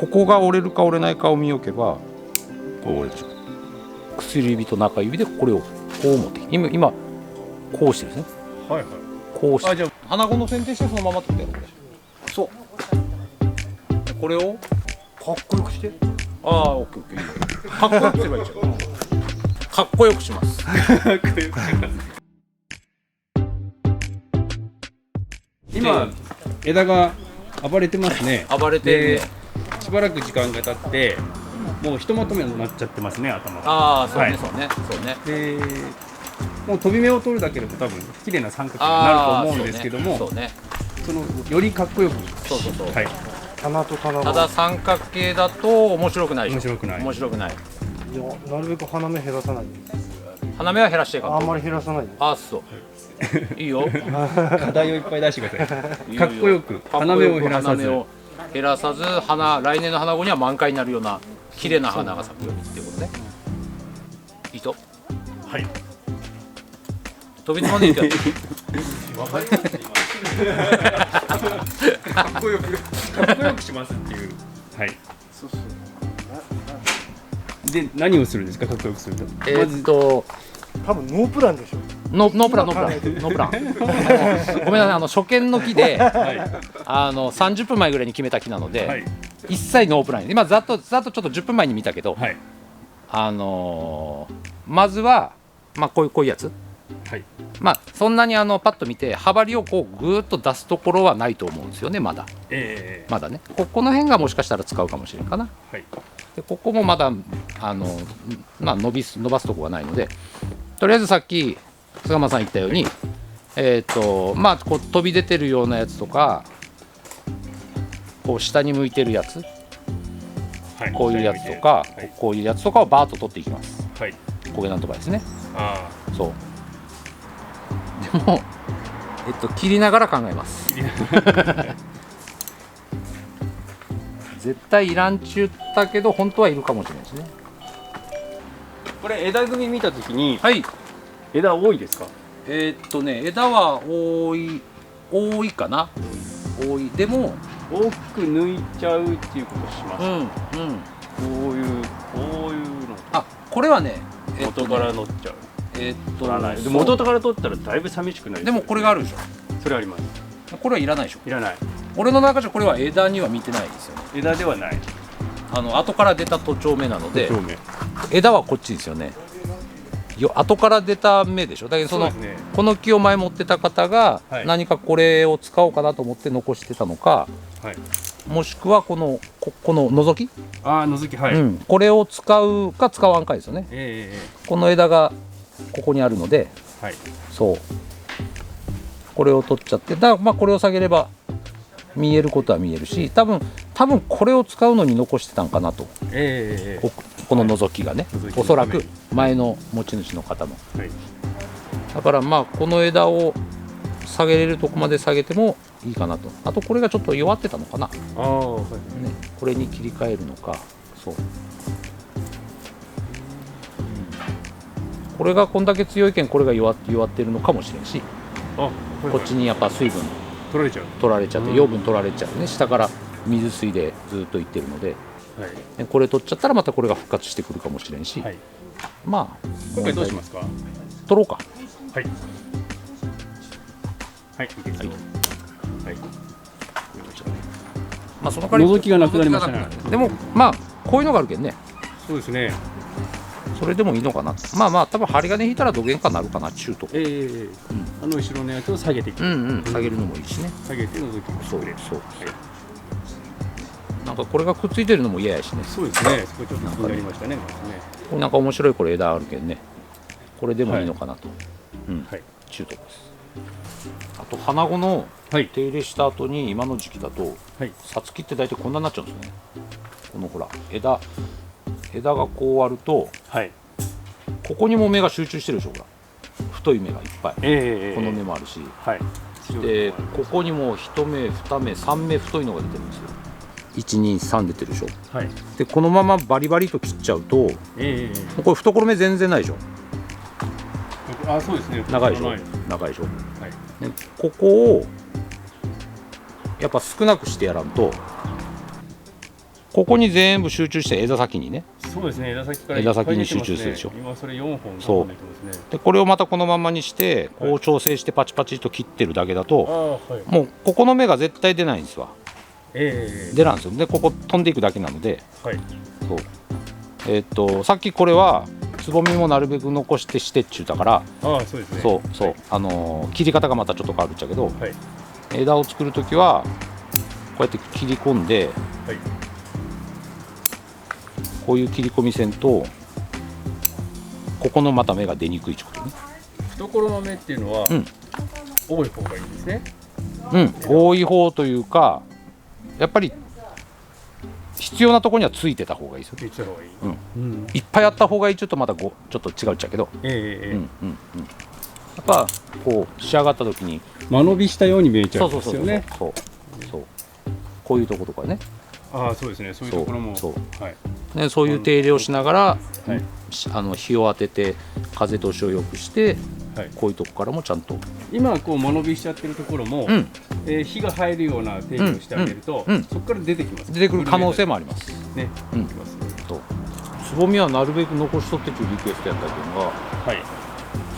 ここが折れるか折れないかを見よけばこれ折れるでしょ。薬指と中指でこれをこう持ってきて今こうしてるんですね。はいはい。こうして。じゃあ穴子の剪定してそのままってことやろこれ。そう。これをかっこよくして。ああ、オッケーオッケー。かっこよくすればいいじゃん。かっこよくします。今枝が暴れてますね。暴れて、ね、しばらく時間が経ってもうひとまとめになっちゃってますね、頭が。ああ、そうね、はい、そうね、そうね。でもう飛び目を取るだけでも多分綺麗な三角になると思うんですけども、そうね、そのよりかっこよく。そうそうそう。はい。棚と棚がただ三角形だと面白くないでしょ。面白くない。面白くない。いや、なるべく花芽減らさない。花芽は減らしていかんと。あんまり減らさない。あ、そう。いいよ。課題をいっぱい出してください。かっこよくかっこ花芽よくを減らさず。花芽を減らさず、来年の花子には満開になるような綺麗な花が咲くようにっていうことね。いいと。はい。飛びつまんでいいってやつ。かっこよくしますっていう。はい。そうそう。で何をするんですか、かっこよくすると。多分ノープランでしょ。ノープラン。ごめんなさい、初見の木で、30分前ぐらいに決めた木なので、はい、一切ノープラン。今ざっとちょっと10分前に見たけど、はい、まずはこういうやつ。はい、そんなにパッと見て葉張りをこうぐーっと出すところはないと思うんですよね、まだ。まだね、この辺がもしかしたら使うかもしれんかな。はい、でここもまだ伸ばすとこがないので、とりあえずさっき菅間さん言ったように、こう飛び出てるようなやつとか、こう下に向いてるやつ、はい、こういうやつとか、はい、こういうやつとかをバーッと取っていきます。はい、焦げなんとかですね。ああ、そう。でも切りながら考えます。絶対いらんちゅったけど本当はいるかもしれないですね。これ枝組見たときに、はい。枝多いですか。枝は多いかな。多い。でも大きく抜いちゃうっていうことします。こういうの。これはね、元から取っちゃう。取らない。で元から取ったらだいぶ寂しくないですか。でもこれがあるでしょ。それあります。これはいらないでしょ。いらない。俺の中じゃこれは枝には見てないですよね。枝ではない。後から出た徒長芽なので、枝はこっちですよね。後から出た芽でしょ。だけどこの木を前持ってた方が何かこれを使おうかなと思って残してたのか、はい、もしくはこの覗き、覗き、はい、これを使うか使わんかですよね。この枝がここにあるので、はい、そうこれを取っちゃって、これを下げれば見えることは見えるし、多分これを使うのに残してたんかなと、この覗きがね、おそらく前の持ち主の方の、はい、だからこの枝を下げれるとこまで下げてもいいかなと。あとこれがちょっと弱ってたのかな、これに切り替えるのか。そうこれがこんだけ強いけんこれが弱ってるのかもしれんし、こっちにやっぱ水分取られちゃって養分取られちゃうね。下から水水でずっといってるので、これ取っちゃったらまたこれが復活してくるかもしれんし、今回どうしますか。取ろうか。はいはい、いいですよ。はい、その代わり覗きがなくなりましたね。でもこういうのがあるけんね。そうですね。それでもいいのかな。多分針金引いたらどげんかなるかな中途。後ろのやつを下げていく。下げるのもいいしね。下げて覗きもそうなんかこれがくっついてるのも嫌やしね。そうですね。そこちょっと気になりましたね。これなんか面白いこれ枝あるけんね。これでもいいのかなと。中途です。あと花子の手入れした後に今の時期だとさつきって大体こんなになっちゃうんですよね。このほら枝がこうあると、ここにも芽が集中してるでしょ。ほら太い芽がいっぱい、この芽もあるし、でここにも1芽2芽3芽太いのが出てるんですよ。123出てるでしょ。でこのままバリバリと切っちゃうと、これ懐芽全然ないでしょ。そうですね。長いでしょ。でここをやっぱ少なくしてやらんと、ここに全部集中して枝先にね。そうですね、枝先から枝先に集中するでしょ。今それ4本そうでこれをまたこのままにしてこう調整してパチパチと切ってるだけだと、もうここの芽が絶対出ないんですわ。出ないんですよ。でここ飛んでいくだけなので、そうさっきこれはつぼみもなるべく残してっちゅうだから、そうですね、そう切り方がまたちょっと変わるっちゃけど、枝を作るときはこうやって切り込んで、こういう切り込み線とここのまた芽が出にくいってことね。懐の芽っていうのは、多い方がいいんですね。多い方というかやっぱり必要なところにはついてた方がいいですよ。いっぱいあった方がいい。ちょっとまたちょっと違うっちゃけど、やっぱこう仕上がった時に間延びしたように見えちゃうんですよね。そうこういうところとかね。そうですね、そういうところもそういう手入れをしながら、日を当てて風通しを良くして、こういうとこからもちゃんと今こう間延びしちゃってるところも、火が入るような手入れをしてあげると、そこから出てきます。出てくる可能性もありますね。つぼみはなるべく残しとってっていうリクエストやったけどが、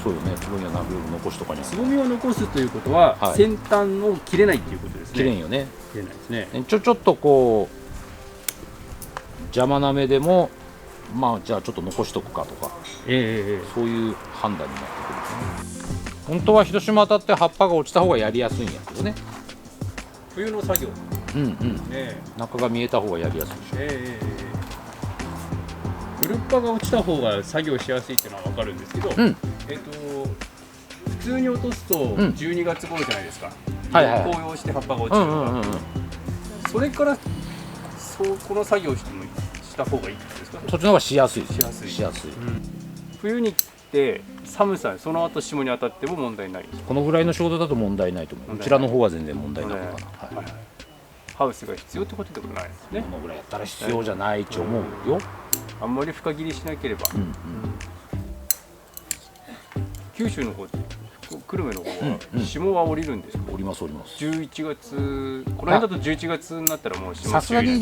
そうよね。つぼみはなるべく残しとかに。つぼみを残すということは、先端を切れないっていうことですね。切れんよね。切れないですね。ちょっとこう邪魔な芽でもじゃあちょっと残しとくかとか、そういう判断になってくる。本当は広島当たって葉っぱが落ちた方がやりやすいんやけどね。冬の作業、中が見えた方がやりやすいでしょ。グルッパが落ちた方が作業しやすいっていうのは分かるんですけど、普通に落とすと12月頃じゃないですか。紅葉して葉っぱが落ちるのが、それからこの作業をした方がいいですか。そっちの方がしやすい。冬にって寒さ、その後霜に当たっても問題ない。このぐらいの仕事だと問題ないと思う。こちらの方は全然問題ないかな。ハウスが必要ってことでもないですね。このぐらいやったら必要じゃないと思うよ。あんまり深切りしなければ。九州の方って久留米の方は霜は降りるんですか。降ります。11月、この辺だと11月になったらもう霜。さすがに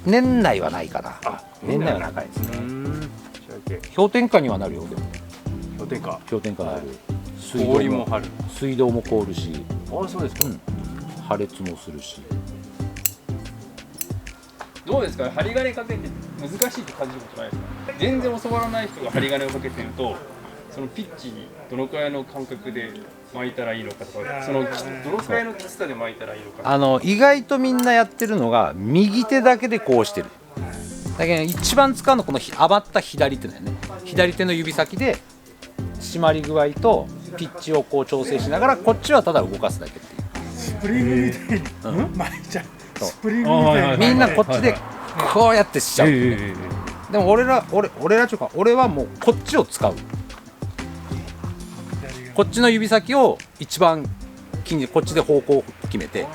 年内はないかな。年内は長いですね。氷点下にはなるよ。でも氷点下なる。氷も張る。水道も凍るし。そうですか。破裂もするし。どうですか、針金かけて難しいって感じることないですか。全然教わらない人が針金をかけてると、そのピッチにどのくらいの間隔で巻いたらいいのかとか、どのくらいのきつさで巻いたらいいのか。意外とみんなやってるのが右手だけでこうしてる。だけど一番使うのはこの余った左手だよね。左手の指先で締まり具合とピッチをこう調整しながら、こっちはただ動かすだけっていう。スプリングみたいに巻いちゃう。スプリングみたいにみんなこっちでこうやってしちゃう。でも俺らというか俺はもうこっちを使う。こっちの指先を一番こっちで方向を決めて、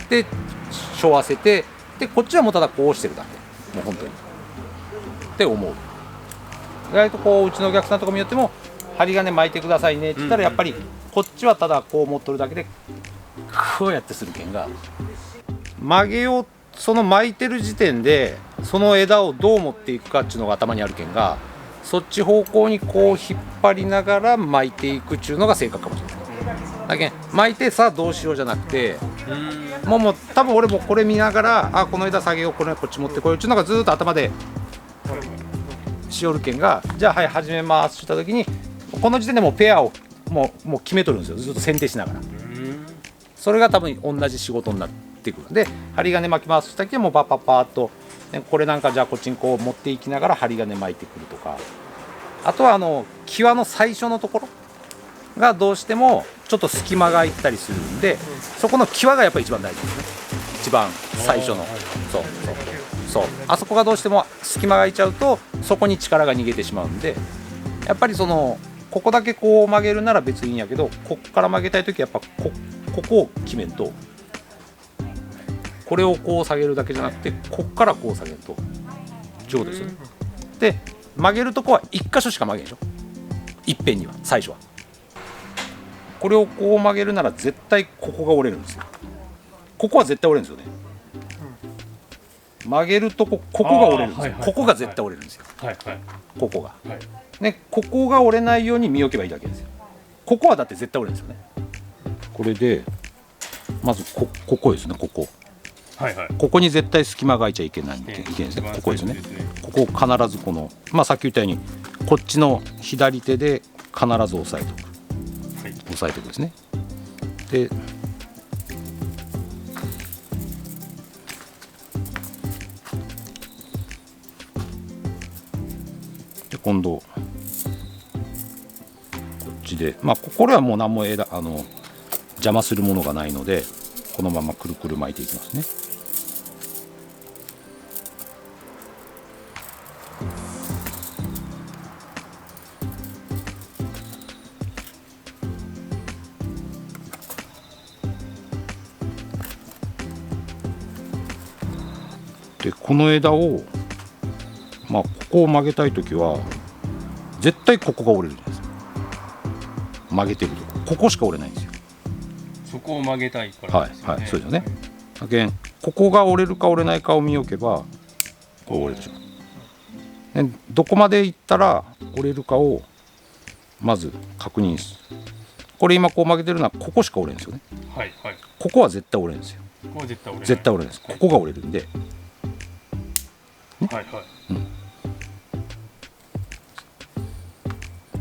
でしょわせて、でこっちはもうただこうしてるだけ、もう本当にって思う。意外とこううちのお客さんとかによっても針金巻いてくださいねって言ったら、やっぱりこっちはただこう持っとるだけでこうやってするけんが、曲げをその巻いてる時点でその枝をどう持っていくかっていうのが頭にあるけんが、そっち方向にこう引っ張りながら巻いていくっていうのが正確かもしれない。だけん巻いてさあどうしようじゃなくて、もう多分俺もこれ見ながらこの枝下げよう、こっち持ってこようっていうのがずっと頭でしおるけんが、じゃあはい始めますした時にこの時点でもうペアをもう決めとるんですよ。ずっと選定しながら。それが多分同じ仕事になってくるんで、針金巻きますした時はもうパッーっと、これなんかじゃあこっちにこう持っていきながら針金巻いてくるとか、あとは際の最初のところがどうしてもちょっと隙間が空いたりするんで、そこの際がやっぱり一番大事ですね。一番最初のそうあそこがどうしても隙間が空いちゃうとそこに力が逃げてしまうんで、やっぱりここだけこう曲げるなら別にいいんやけど、こっから曲げたい時はやっぱここを決めんと、これをこう下げるだけじゃなくてこっからこう下げると上手ですよね。で曲げるとこは1箇所しか曲げんでしょ、いっぺんには。最初はこれをこう曲げるなら絶対ここが折れるんですよ。ここは絶対折れるんですよね。曲げるとここが折れるんですよ。ここが絶対折れるんですよ。ここが。ね、ここが折れないように見置けばいいだけですよ。ここはだって絶対折れるんですよね。これでまずここですね。ここ。ここに絶対隙間が空いちゃいけないんですね。ここですね。ここを必ずこの、さっき言ったようにこっちの左手で必ず押さえておく。押さえておくですね。で今度こっちでこれはもう何も邪魔するものがないのでこのままくるくる巻いていきますね。でこの枝をここを曲げたいときは絶対ここが折れるじゃないですか。曲げてるとここしか折れないんですよ。そこを曲げたいからですよね。そうですよね。だけんここが折れるか折れないかを見おけばこう折れるでしょ。どこまでいったら折れるかをまず確認する。これ今こう曲げてるのはここしか折れるんですよね。ここは絶対折れるんですよ。ここは絶対折れない。絶対折れるんです。ここが折れるんで。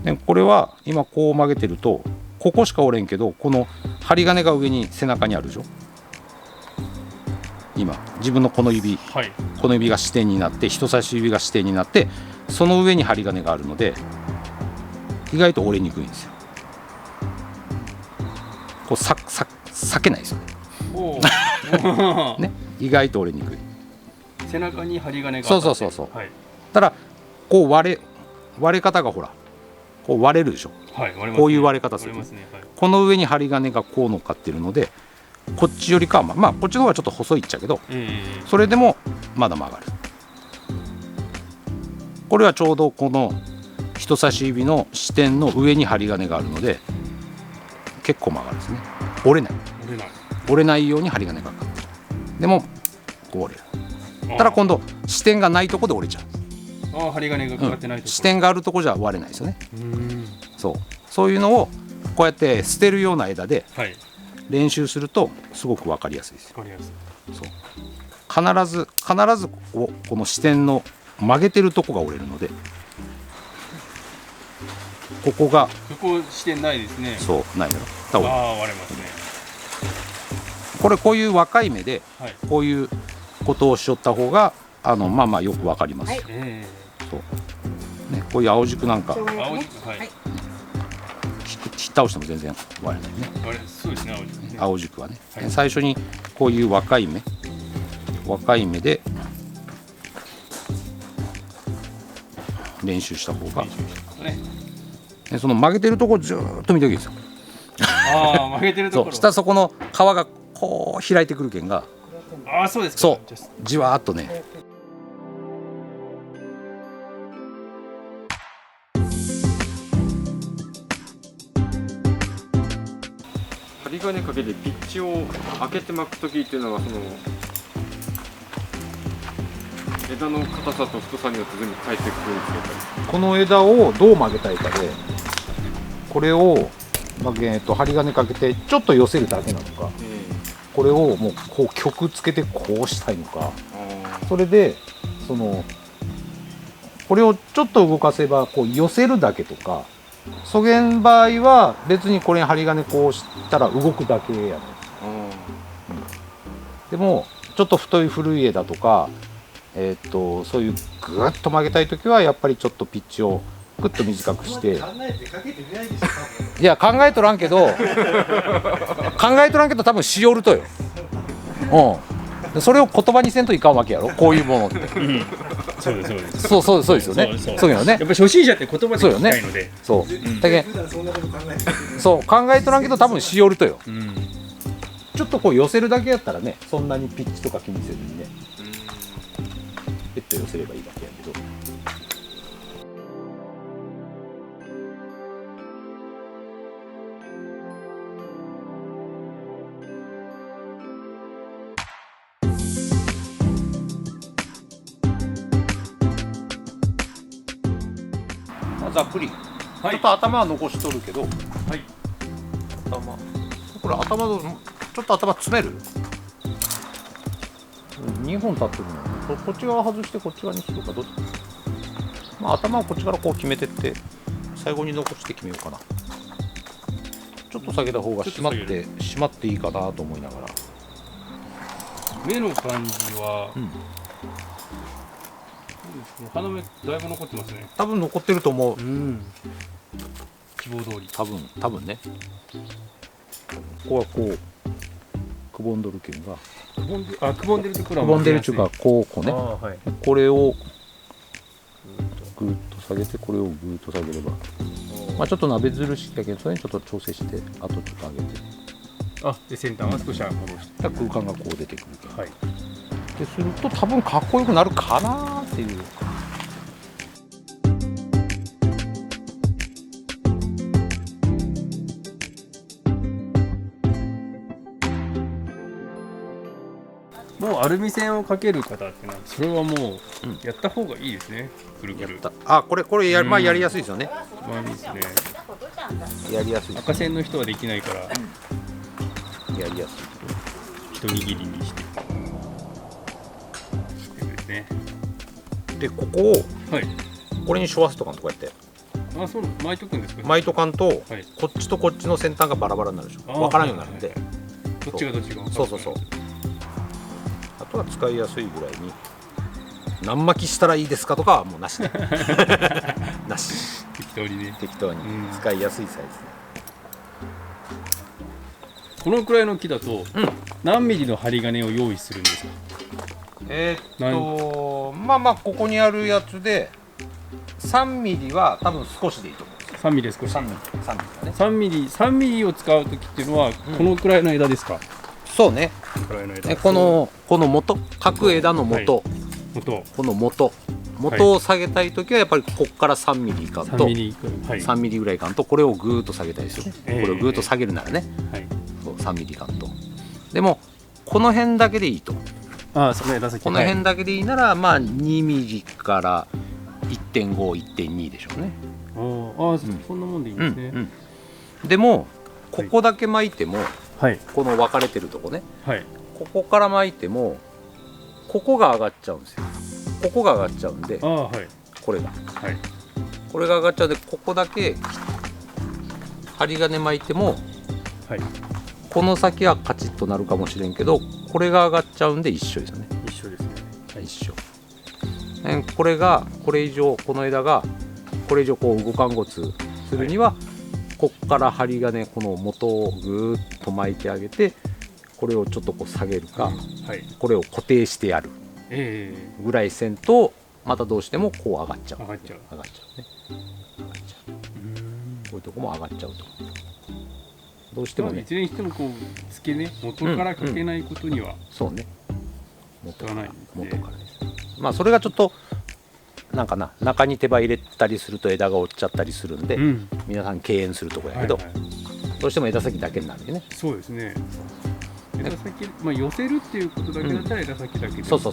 でこれは今こう曲げてるとここしか折れんけどこの針金が上に背中にあるでしょ。今自分のこの指、この指が支点になって人差し指が支点になってその上に針金があるので意外と折れにくいんですよ。こう避けないですよね。ね、意外と折れにくい。背中に針金がそう、ただこう割れ方がほらこう割れるでしょ。こういう割れ方する。この上に針金がこう乗っかっているのでこっちよりかはこっちの方がちょっと細いっちゃけどそれでもまだ曲がる。これはちょうどこの人差し指の支点の上に針金があるので結構曲がるんですね。折れないように針金がかかってる。でもこう折れる。ただ今度支点がないとこで折れちゃう。針金がかかってないとこ、支点があるとこじゃ割れないですよね。そういうのをこうやって捨てるような枝で練習するとすごく分かりやすいですよ。必ずこの支点の曲げてるとこが折れるのでここ支点ないですね。そうないだろ。割れますね。こういう若い芽でこういうことをしよった方がよく分かります。こういう青軸なんか引っ倒しても全然割れないね。そうですね、青軸はね。最初にこういう若い芽で練習した方がその曲げてるところずーっと見ておけばいいですよ。曲げてるところ下そこの皮がこう開いてくるけんがそうですか。そうじわーっとね。針金かけてピッチを開けて巻く時っていうのはその枝の硬さと太さによって全部変えてくるんですけど、この枝をどう曲げたいかでこれを針金かけてちょっと寄せるだけなのか、これをもうこう曲つけてこうしたいのか、それでこれをちょっと動かせばこう寄せるだけとか、そげん場合は別にこれに針金こうしたら動くだけやね、でもちょっと太い古い枝とかそういうグッと曲げたい時はやっぱりちょっとピッチをグッと短くして。いや考えとらんけど多分しおるとよ。それを言葉にせんといかんわけやろ、こういうものって。そうですよね。そういうのね。やっぱ初心者って言葉で聞きたいので。だけそう考えとらんけど多分しおるとよ。ちょっとこう寄せるだけやったらね、そんなにピッチとか気にせずにね、ペッと寄せればいいだけやけど。まあ、ざっくり、はい、ちょっと頭は残しとるけど、はい、これ頭のちょっと頭詰める2本立ってるのこっち側外してこっち側にするかどっち、まあ、頭はこっちからこう決めてって最後に残して決めようかな。ちょっと下げた方が締まっていいかなと思いながら。目の感じは、うん、鼻目だいぶ残ってますね。多分残ってると思う。希望通り。多分ね。ここはこうくぼんどるけんがくぼんでるところはくぼんでるっていうかこうね、はい、これをぐーっと下げてこれをぐーっと下げれば、まあ、ちょっと鍋ずるしだけどそれにちょっと調整してあとちょっと上げてで先端は少し戻して空間がこう出てくるけん、はい、ですると多分かっこよくなるかなっていう。もうアルミ線をかける方ってのはそれはもうやった方がいいですね。くるくる。これまあやりやすいですよね。まあいいですね。やりやすい。赤線の人はできないからやりやすい。一握りにして。ですね。でここをはいこれに沿わすとかんとこうやってそう巻いとくんですか。巻いとかんと、はい、こっちとこっちの先端がバラバラになるでしょ。分からんようになるんで、どっちがどっちが。そうあとは使いやすいぐらいに何巻きしたらいいですかとかはもうなしでなし適当に使いやすいサイズで、このくらいの木だと何ミリの針金を用意するんですか。まあここにあるやつで3ミリは多分少しでいいと思うんですよ。3ミリ少し。3ミリだね。3ミリを使う時っていうのはこのくらいの枝ですか。そうね。この元、各枝の元、この元を下げたいときはやっぱりここから3ミリいかんと3ミリぐらいいかんとこれをぐーっと下げたりする。これをぐーっと下げるならね、そう3ミリいかんと。でもこの辺だけでいいと。この辺だけでいいならまあ2ミリから 1.5、1.2 でしょうね。そんなもんでいいんですね。でもここだけ巻いても、この分かれてるとこね、ここから巻いてもここが上がっちゃうんですよ。ここが上がっちゃうんで、これが上がっちゃうんで、ここだけ針金巻いても、この先はカチッとなるかもしれんけど、これが上がっちゃうんで一緒ですよね。一緒ですね。一緒。これ以上この枝がこれ以上こう動かんごつするには、こっから針金この元をぐーっと巻いてあげて、これをちょっとこう下げるか、これを固定してやるぐらいせんと、またどうしてもこう上がっちゃうね。こういうとこも上がっちゃうとどうしてもね。いずれにしてもこう付け根元からかけないことには、そうね、元からです。まあそれがちょっとなんかな、中に手羽入れたりすると枝が折っちゃったりするんで、皆さん敬遠するとこやけど、どうしても枝先だけになるんでね。そうですね。枝先、寄せるっていうことだけだったら枝先だけで、そう、こ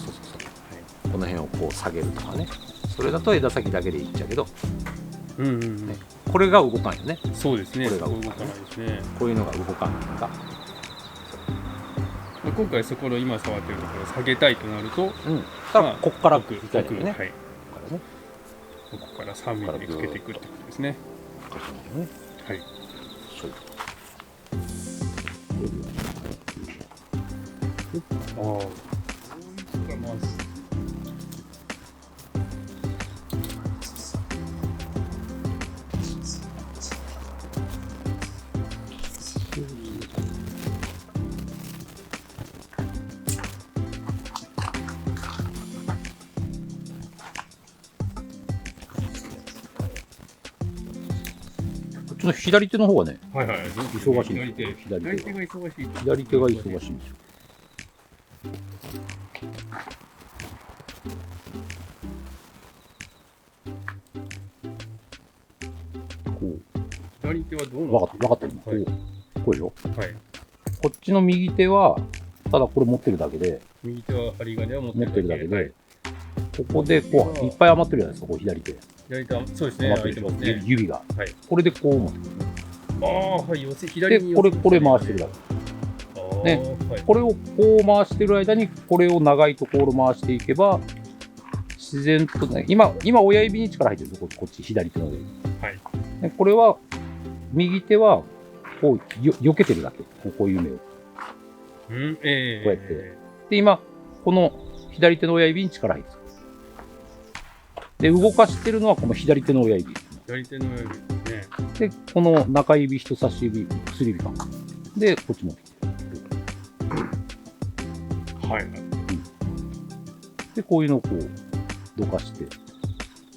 の辺をこう下げるとかね。それだと枝先だけでいいっちゃけど、これが動かんよね。そうですね。これが動かないですね。こういうのが動かんのが。今回そこの今触ってるところを下げたいとなると、ここから奥ね。ここから3ミリでかけていくってことですね。はい。ちの左手の方がね、忙しいんですよ。左手が忙しい。左手が忙しいんですよ。こう。左手はどうなの？分かった今。こうでしょ。こっちの右手はただこれ持ってるだけで。右手は針金は持ってるだけで。ここでこういっぱい余ってるじゃないですか。こう左手。左手はそうですね。開いてますね。指が、はい、これでこう持ってくる。ああ、はい、左にでこれ回してるだけね、はい、これをこう回してる間にこれを長いところ回していけば自然とね、今親指に力入ってるこっち左手の上に、はい、でこれは右手はこう避けてるだけ、こういう目を、こうやってで今この左手の親指に力入ってるで動かしてるのはこの左手の親指、左手の親指ですね。でこの中指、人差し指、薬指かでこっちもはい、でこういうのをこうどかして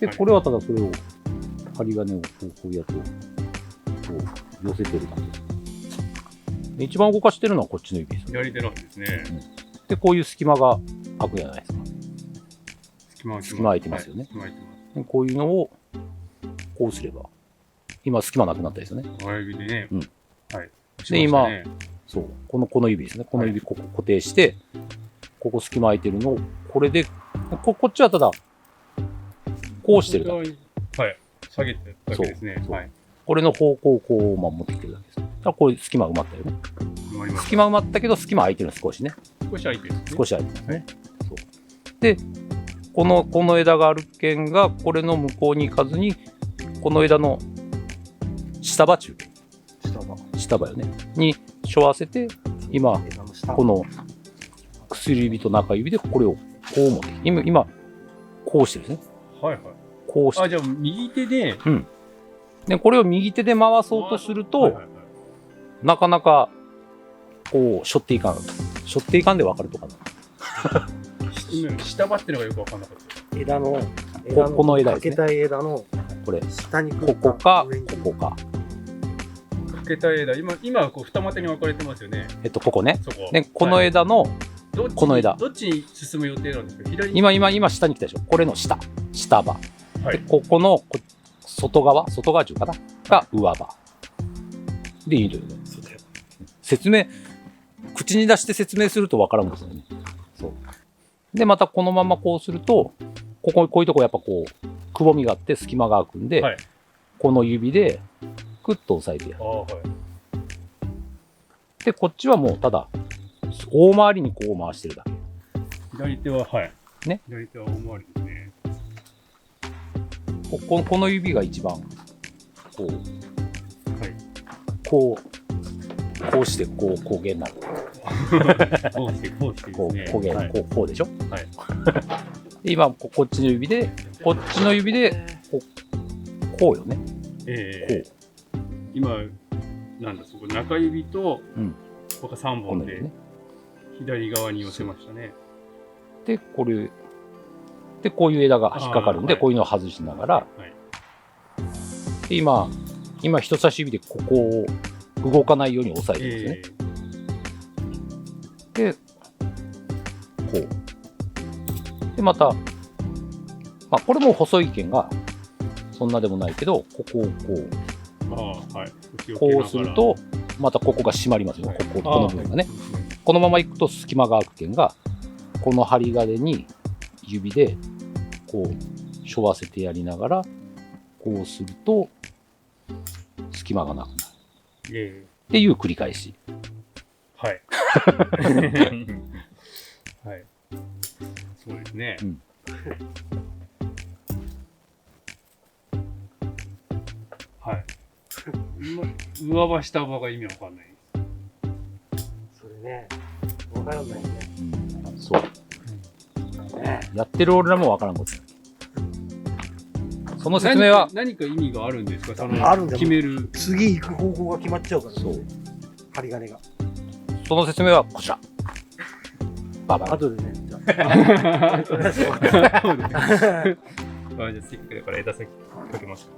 で、これはただそれを針金をこうやってこう寄せてるだけで、一番動かしてるのはこっちの指です。左手なんですね、でこういう隙間が開くじゃないですか。隙間開いてますよね、でこういうのをこうすれば今隙間なくなったですよね。親指でね、はい、で今そうこの指ですね、この指ここ固定して、ここ隙間空いてるのをこれでこっちはただこうしてるだけ、はい、下げてるだけですね。はい、これの方向をこう持ってきてるだけです。だからこういう隙間埋まったよね。隙間埋まったけど隙間空いてるの少しね。少し空いてる、少し空いてますね。そうでこの枝がある剣がこれの向こうに行かずにこの枝の下葉中下葉よねに沿わせて今この薬指と中指でこれをこう持って今こうしてるんですね。はいはい。こうして。じゃあ右手で。でこれを右手で回そうとすると、なかなかこう背負っていかんで分かるとかな。下葉ってのがよく分かんなかった。枝のこの枝ですね。かけたい枝のこれ下にここかここか。かけたい枝今こう二股に分かれてますよね。ここね。でこの枝のこの枝どっちに進む予定なんですか。左今下に来たでしょ。これの下葉。でここの外側中かなが上葉でいいのよね。説明口に出して説明すると分からんんですよね。そうでまたこのままこうするとこういうとこやっぱこうくぼみがあって隙間が空くんで、この指でクッと押さえてやる。でこっちはもうただ大回りにこう回してるだけ。左手はね。左手は大回りですね。この指が一番こう、こうして工芸になる。こうして工芸こうでしょ。今こっちの指でこうよね。今なんだそこ中指と他3本で左側に寄せましたね。でこれでこういう枝が引っかかるんでこういうのを外しながら、で今人差し指でここを動かないように押さえてるんですね。でこうでまた、これも細い剣がそんなでもないけどここをこうするとまたここが締まりますよ。この部分がね。このままいくと隙間が空く剣がこの針金に指でこうしょわせてやりながらこうすると隙間がなくなるっていう繰り返し。はいはいそうですね。はい上場下場が意味わかんない。それねわからないね。そう。やってる俺らもわからんことない。その説明は何か意味があるんですか。あるんだよ。決める次行く方向が決まっちゃうから。そう。針金が。その説明はこちら。後でね。じゃあじゃあせっかくだから枝先かけます。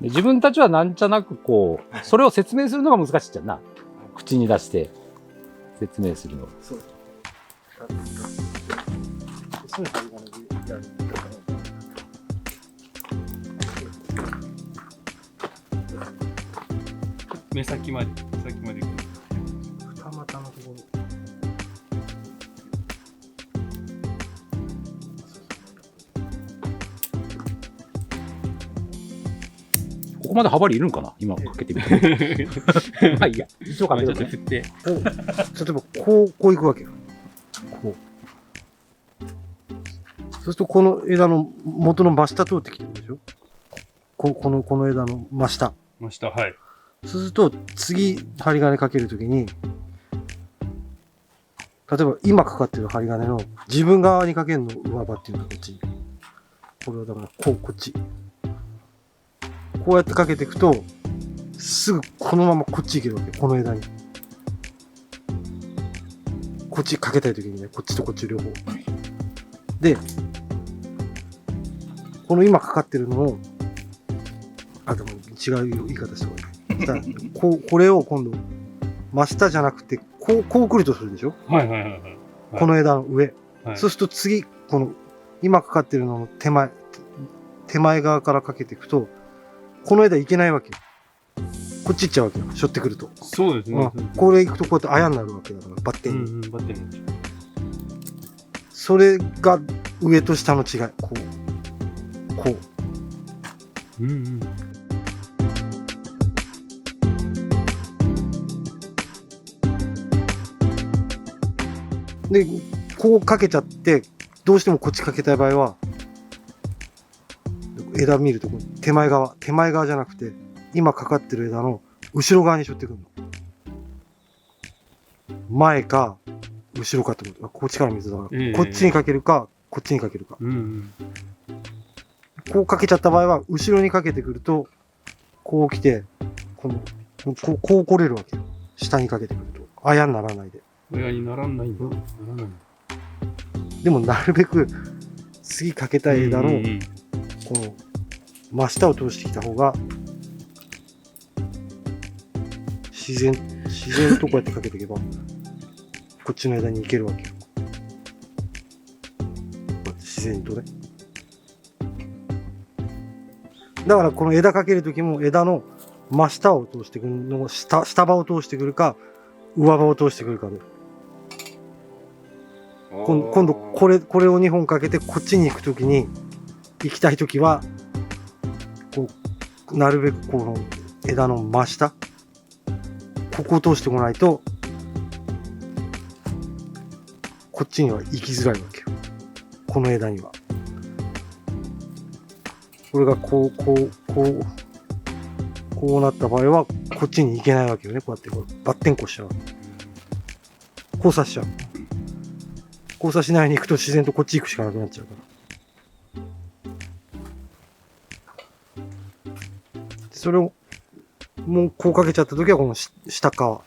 自分たちはなんちゃなくこうそれを説明するのが難しいじゃんな。口に出して説明するの。そう。そういう針金でやる。目先まで行く。二股のところ。ここまで幅いるんかな今かけてみて。まあいいや。一応かけてちょっと振って。例えばこういくわけよ。こう。そうするとこの枝の元の真下通ってきてるでしょ。この枝の真下。真下、はい。そうすると次針金かけるときに、例えば今かかってる針金の自分側にかけるの上刃っていうのはこっち。これはだからこっち。こうやってかけていくと、すぐこのままこっち行けるわけよ。この枝に。こっちかけたいときにね、こっちとこっち両方。で、この今かかってるのを、でも違う言い方した方がいい。だからこれを今度、真下じゃなくて、こう来るとするでしょ。はいはいはいはい。この枝の上。はいそうすると次、この、今かかってるのの手前側からかけていくと、この枝いけないわけよ。こっち行っちゃうわけよ。しょってくると。そうですね。これ行くとこうやってあやになるわけだから、バッテンに。バッテンに。それが上と下の違い。こう。うんうん。で、こうかけちゃって、どうしてもこっちかけたい場合は、枝見ると手前側じゃなくて、今かかってる枝の後ろ側にしょってくるの。前か、後ろかってこと。こっちから水だから、こっちにかけるか、こっちにかけるか。こうかけちゃった場合は、後ろにかけてくると、こう来て、こう来れるわけよ。下にかけてくると。あやにならないで。親にならないんだ。ならないんだ。でもなるべく、次かけたい枝の、この、真下を通してきた方が、自然とこうやってかけていけば、こっちの枝に行けるわけよ。こうやって自然とね。だからこの枝かけるときも枝の真下を通してくるのを下葉を通してくるか、上葉を通してくるかで。今度これを2本かけてこっちに行くときに、行きたいときは、こう、なるべくこの枝の真下、ここを通してこないと、こっちには行きづらいわけよ。この枝には。これがこうなった場合は、こっちに行けないわけよね。こうやってバッテンコしちゃう。交差しちゃう。交差しないように行くと自然とこっち行くしかなくなっちゃうから。それを、もうこうかけちゃった時はこの下側、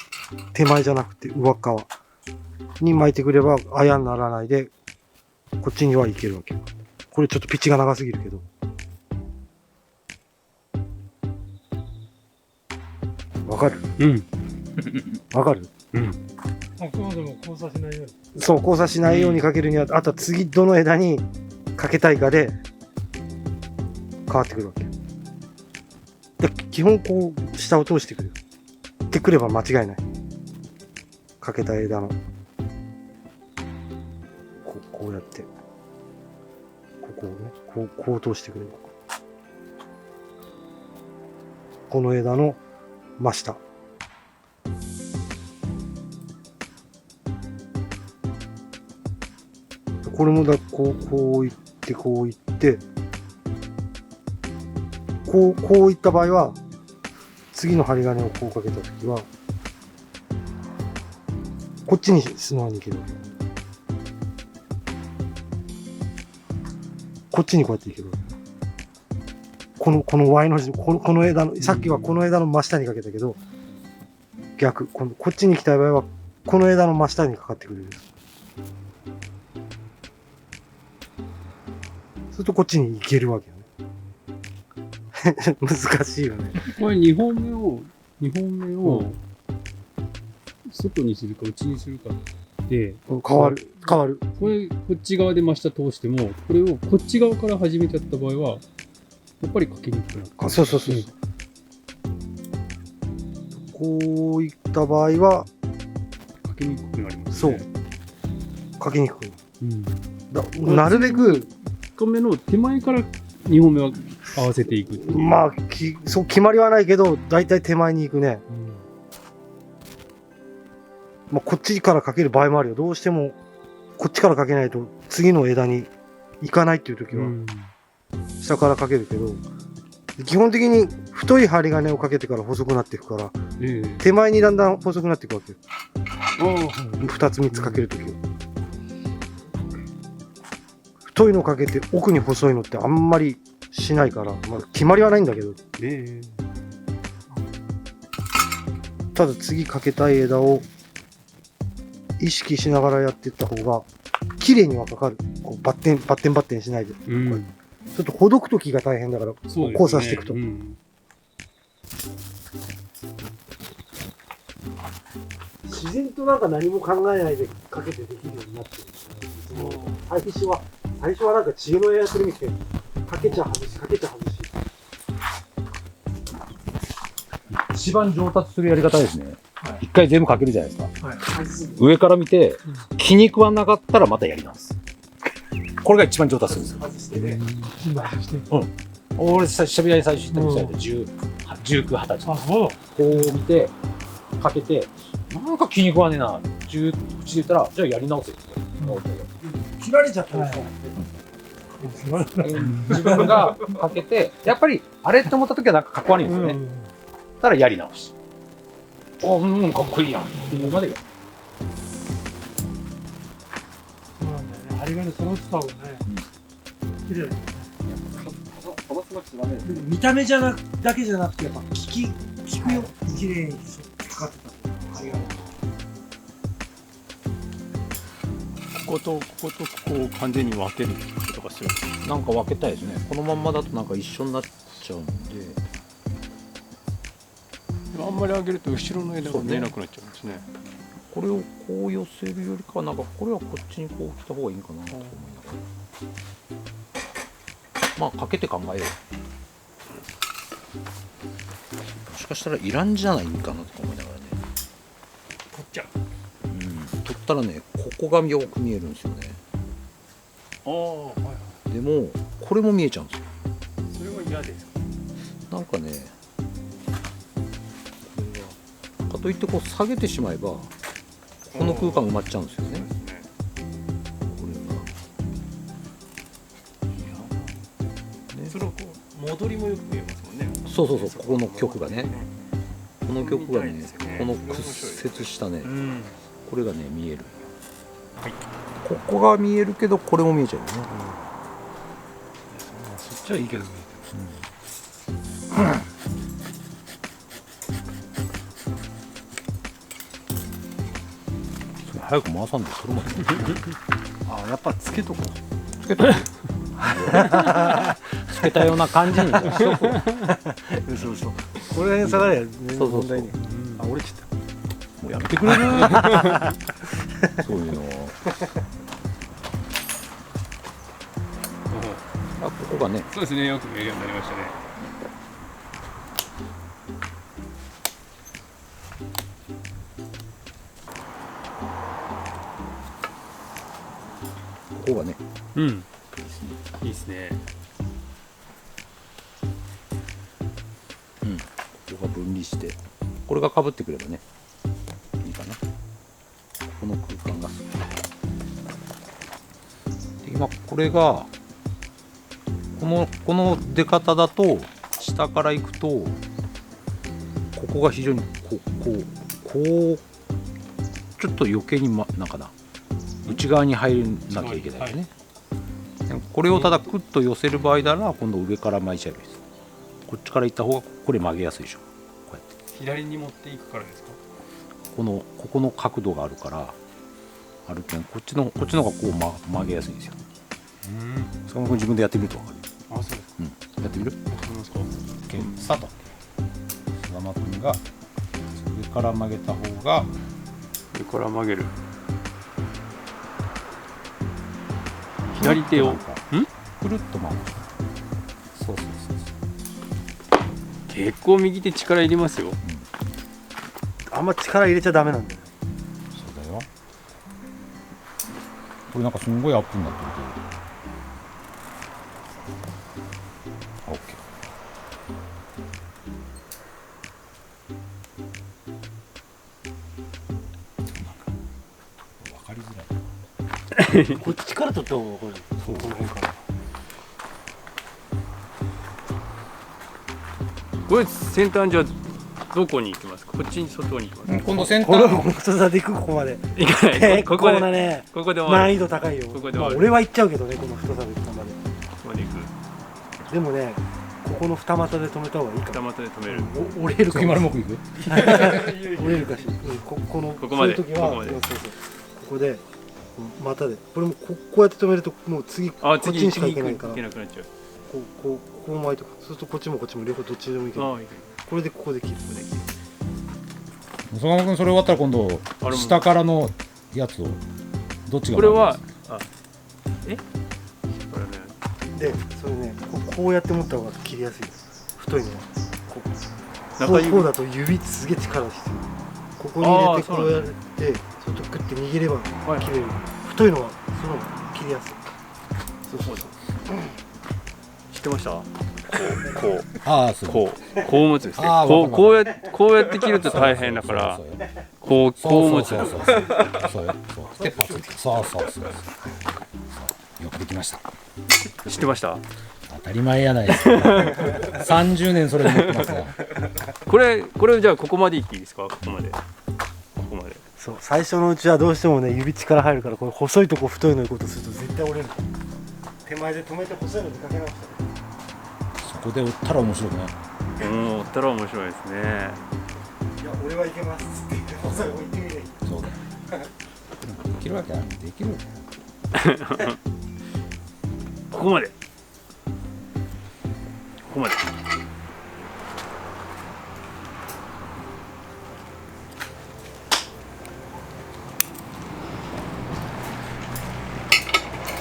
手前じゃなくて上側に巻いてくればあやにならないで、こっちには行けるわけよ。これちょっとピッチが長すぎるけど。わかる？うん。わかる？うん。あくまでも交差しないように。そう、交差しないようにかけるには、あとは次どの枝にかけたいかで変わってくるわけ。で、基本こう下を通してくる。ってくれば間違いない。かけた枝の。こうやって。ここをね、こう通してくれば。この枝の真下。これもこういって、こういって、こういった場合は、次の針金をこうかけたときは、こっちに素直にいけるわけ。こっちにこうやっていけるわけ。この Y の字、この枝の、さっきはこの枝の真下にかけたけど、逆、こっちに行きたい場合は、この枝の真下にかかってくれる。するとこっちに行けるわけよね。難しいよね。これ2本目を外にするか内にするかで変わる。これこっち側で真下通しても、これをこっち側から始めちゃった場合はやっぱりかけにくくなる。そう。こういった場合はかけにくくなりますね。そう。かけにくくなる。うん。なるべく1個目の手前から2本目は合わせていくっていう。まあそう決まりはないけど大体手前に行くね。まあ、こっちからかける場合もあるよ。どうしてもこっちからかけないと次の枝に行かないっていう時は下からかけるけど、基本的に太い針金をかけてから細くなっていくから、手前にだんだん細くなっていくわけよ。2つ3つかける時は。太いのかけて奥に細いのってあんまりしないから、まあ、決まりはないんだけど、ただ次かけたい枝を意識しながらやっていった方が綺麗にはかかる。こうバッテンしないで、ちょっとほどく時が大変だから、交差していくと、自然となんか何も考えないでかけてできるようになってる。最初はなんか知恵のやってるみたいにかけちゃ外し一番上達するやり方ですね。一回全部かけるじゃないですか。上から見て気に食わなかったらまたやり直す。これが一番上達するんですよ。俺久々に最初言ったみたいで19、20歳。こう見てかけてなんか気に食わねえな。口で言ったらじゃあやり直せって。切られちゃったんですよ。自分がかけてやっぱりあれって思った時はなんかかっこ悪いんですよね。たらやり直し。かっこいいやんっていうまでが。そうなんだよね。針金揃ってた方がね、綺麗だよね。見た目だけじゃなくてやっぱ効くよ。綺麗にかかってた針金。こことこことここを完全に分けるとかする。なんか分けたいですね。このまんまだとなんか一緒になっちゃうんで。あんまり上げると後ろの枝が見えなくなっちゃうんですね。これをこう寄せるよりかはなんかこれはこっちにこう来た方がいいかなと思いながら。まあかけて考えよう。もしかしたらいらんじゃないかなとか思いながらね。取っちゃう。取ったらねここがよく見えるんですよね。でもこれも見えちゃうんですよ。それは嫌ですか。なんかねかといってこう下げてしまえばこの空間埋まっちゃうんですよね。これがそれはこう戻りもよく見えますもんね。そうここの曲がね、この曲がね、この屈折したね、これがね見える。ここが見えるけどこれも見えちゃうよね。そっちはいいけどね。早く回さんでそれまで。やっぱつけとこう。つけたつけたような感じにしとこう。そう。これ辺下がりゃ全然問題ね。折れちゃった。もうやめてくれる。そういうの。ここがね。そうですね。よく見えるようになりましたね。ここがね。いいですね。ここが分離してこれが被ってくればねいいかな。この空間がで今これがこの出方だと下から行くとここが非常にこうちょっと余計になんかな内側に入らなきゃいけないよね。これをただクッと寄せる場合なら今度上から巻いちゃえばいいです。こっちから行った方がこれ曲げやすいでしょ。こうやって左に持っていくからですか。ここの角度があるからあるけんこっちの方がこう曲げやすいんですよ。坂本君自分でやってみると分かる。そうですか。やってみる？スタート。坂本君が上から曲げた方が上から曲げる。左手をくるっと回る。そう結構右手力入れますよ。あんま力入れちゃダメなんだよ。そうだよ。これなんかすんごいアップになってるけど。こっちから取った方が分かる。この辺から。これ先端じゃどこに行きますか？こっちに外に行きますか？今度先これ端この太さで行くここまで。行かない結構ここでなね、ここで終わる。難易度高いよ。ここで終わる俺は行っちゃうけどね、この太さでここまで。ここまで行く。でもね、ここの二股で止めた方がいいか二も。股で止める。折れるかも。次丸木行く折れるかし。このここまでそういう時はここまでそうそうここで股で。これもこうやって止めるともう次こっちにしか行けないから。行けなくなっちゃう。こう巻いとく。そうするとこっちもこっちも両方どっちでもいける。ああ、行これでここで切る。細川君それ終わったら今度あれも下からのやつをどっちがこれは回りますこれね。で、それね、こうやって持った方が切りやすいです。太いのは。中指こうだと指すげえ力必要。ここに入れてこうやって、ちょっとグッて握れば切れる。太いのはその切りやすい。そう。知ってました？ああそうこう持つですね。あーこうやって切ると大変だからこう持つ。そうよでパツッそうよくできました知ってました？当たり前やないですか30年それで持ってますがこれじゃあここまでいっていいですか？ここまで。そう、最初のうちはどうしてもね、指力入るから、これ細いとこ太いの行こうとすると絶対折れる。手前で止めて細いのにかけ直した。そこで折ったら面白くない折ったら面白いですね。いや、俺はいけますっつって言って細い置いてみればいい。そうだよできるわけあるできるここまで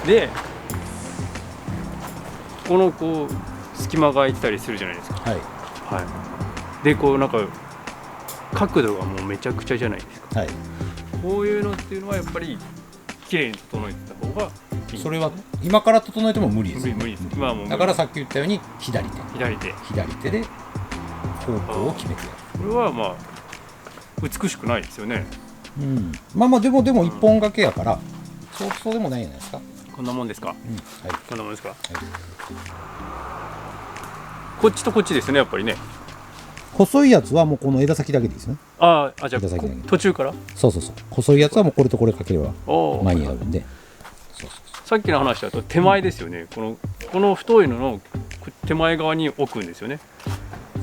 でこの隙間が空いてたりするじゃないですか。はいでなんか角度がもうめちゃくちゃじゃないですか。はいこういうのっていうのはやっぱり綺麗に整えてた方がいい。それは今から整えても無理です無理です。まあもうだからさっき言ったように左手で方向を決めてやるこれはまあ美しくないですよね。まあでも一本掛けやからそうでもないじゃないですかこんなもんですか？はいこんなもんですか？こっちとこっちですね、やっぱりね。細いやつはもうこの枝先だけでいいですねじゃあ枝先だけ途中からそう細いやつはもうこれとこれかければ間間に合うんでさっきの話だと手前ですよね。この太いのの手前側に置くんですよね。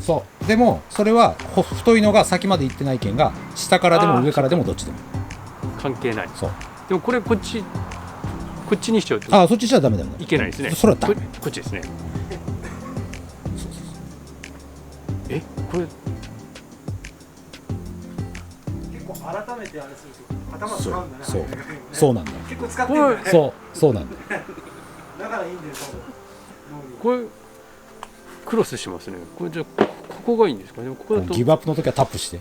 そうでもそれは太いのが先まで行ってないけんが下からでも上からでもどっちでも関係ない。そうでもこっちにしちゃうとそっちじゃダメいけないですね。それはダメこっちですね。これ結構改めてあれすると頭使うんだね。そうなんだ結構使ってるんだね。そうなんだだからいいんだよこれクロスしますね。これじゃあここがいいんですかね。ここだとギブアップの時はタップして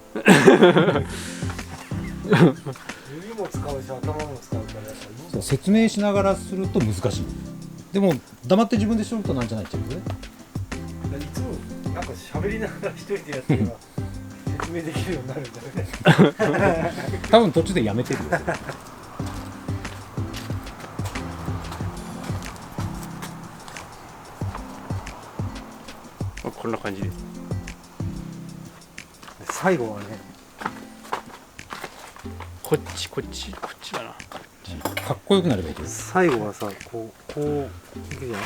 指も使うし頭も使うからやっぱり説明しながらすると難しいでも黙って自分でしとるとなんじゃないっていうねいつもなんか喋りながら一人でやってれば説明できるようになるんだよね多分途中でやめてるよこんな感じです。最後はねこっちだな。かっこよくなればいいけど最後はさこういくじゃん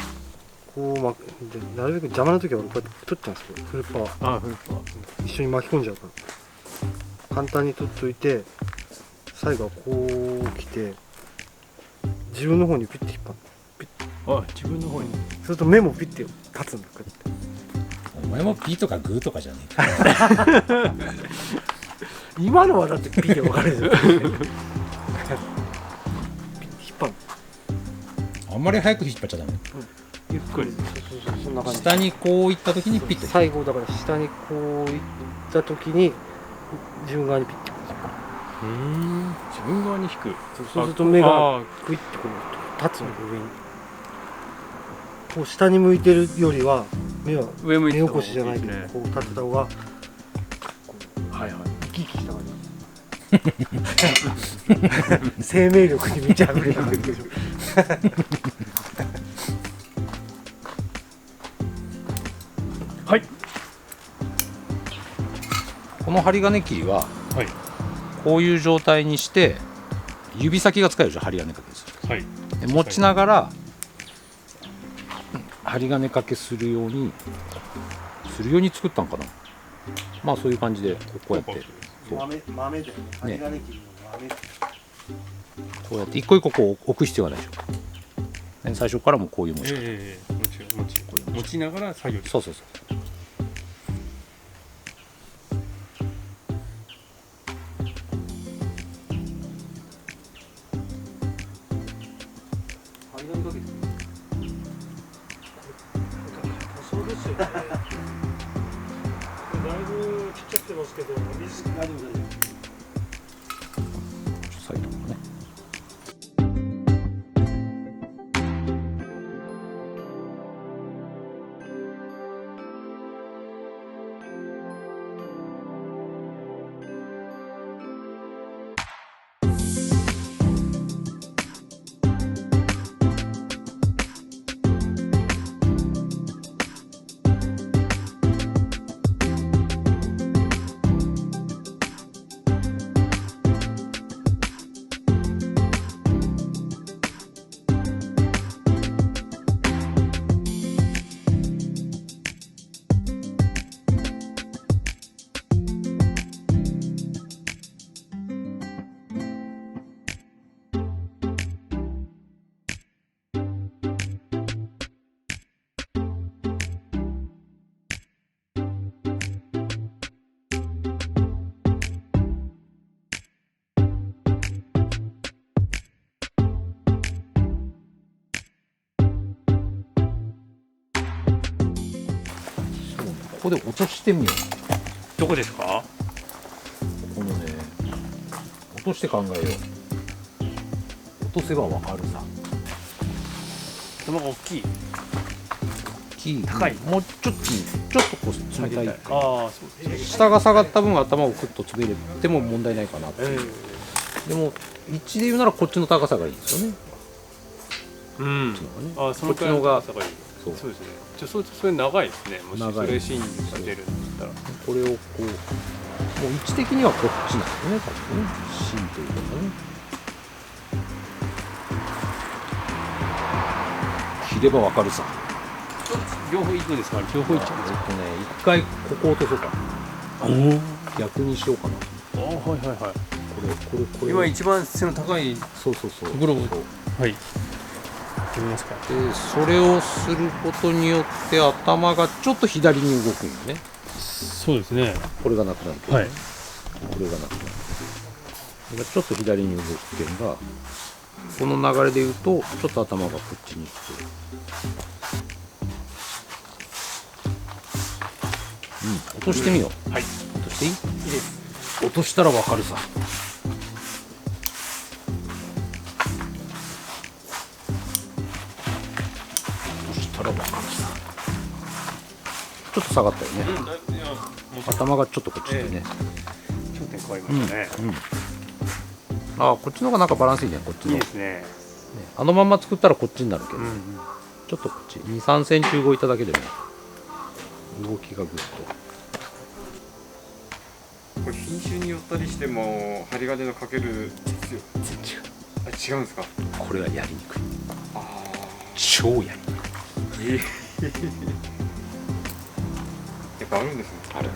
こう巻くでなるべく邪魔な時は俺こうやって取っちゃうんですけどフルパワー一緒に巻き込んじゃうから簡単に取っといて最後はこう来て自分の方にピッて引っ張る自分の方にそうすると目もピッて立つんだこうやってお前もピーとかグーとかじゃねえか今のはだってピッて分かるじゃんピッて引っ張るあんまり早く引っ張っちゃダメゆっくり。そうそんな感じ下にこういった時にピッと最後だから下にこういった時に自分側にピッて自分側に引く。そうすると目がクイッてこう立つの上にこう下に向いてるよりは目は上向いてた方が目起こしじゃないけどいいですね。こう立てた方がこうはいはい。生き生きした感じ生命力に満ち溢れた感じでしょ。はい。この針金切りは、はい、こういう状態にして指先が使えるでしょ、針金掛けする、はい、で持ちながら針金掛けするように作ったんかな。まあそういう感じでこうやって豆で針金切りの豆、こうやって一個一個こう置く必要がないでしょ。最初からもこういう持ち方、持ちながら作業。そう。そうですよね。だいぶちっちゃくてますけど、水大丈夫大丈夫。サイドもね。ここで落としてみよう。どこですか？このね、落として考えよう。落とせばわかるさ。頭が大きい。高い。もうちょっとこう冷たい。ああ、そうですね。下が下がった分頭をクッと潰れても問題ないかなって。でも位置で言うならこっちの高さがいいですよね。うん。あ、そのくらいの高さがいい。そうですね。それ長いですね。もしそれ芯が出るんだったら。これをこう、もう位置的にはこっちなんですね、多分ね。芯というかね。切ればわかるさ。両方行くんですか？両方行っちゃうんですか？一回ここ落とそうか。逆にしようかな。はいはいはい。これ。今一番背の高い。そう。ところを。はい。でそれをすることによって頭がちょっと左に動くんよね。そうですね。これがなくなると、はい、これがなくなる。これがちょっと左に動くっていうのが、この流れでいうとちょっと頭がこっちに行って、落としてみよう。はい。落としていい？いいです。落としたらわかるさ。ちょっと下がったよね。頭がちょっとこっちでね。頂点変わりましたね。ああ、こっちの方がなんかバランスいいね。こっちの。いいですね。あのまんま作ったらこっちになるけど、ちょっとこっち2、3センチ動いただけでも動きがぐっと。これ品種によったりしても針金のかける違うんですか？これはやりにくい。ああ、超やりにくい。やっぱあるんですね。ある。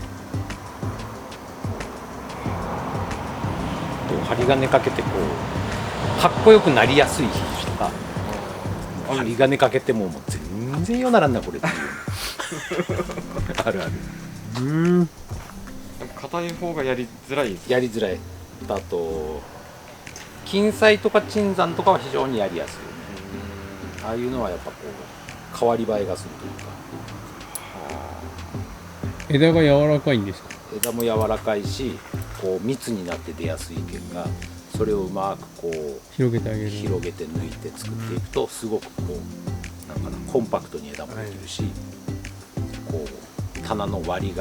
針金かけてこうかっこよくなりやすい品種とか、針金かけても全然よならんなこれっていうあるある。硬い方がやりづらい。やりづらい。あと金彩とか椿山とかは非常にやりやすい。ああいうのはやっぱこう変わり映えがするというか。枝が柔らかいんですか？枝も柔らかいし、こう密になって出やすいけんが、それをうまくこう広げてあげる。広げて抜いて作っていくと、すごくこうなんかなコンパクトに枝もできるし、こう棚の割り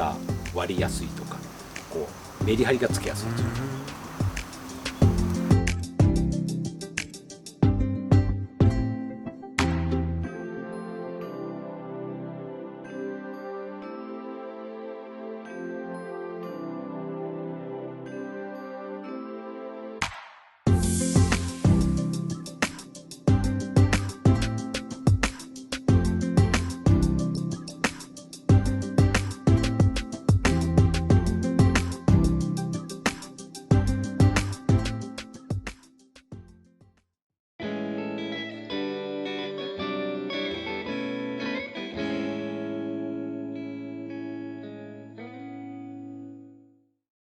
やすいとか、こうメリハリがつきやすいというか。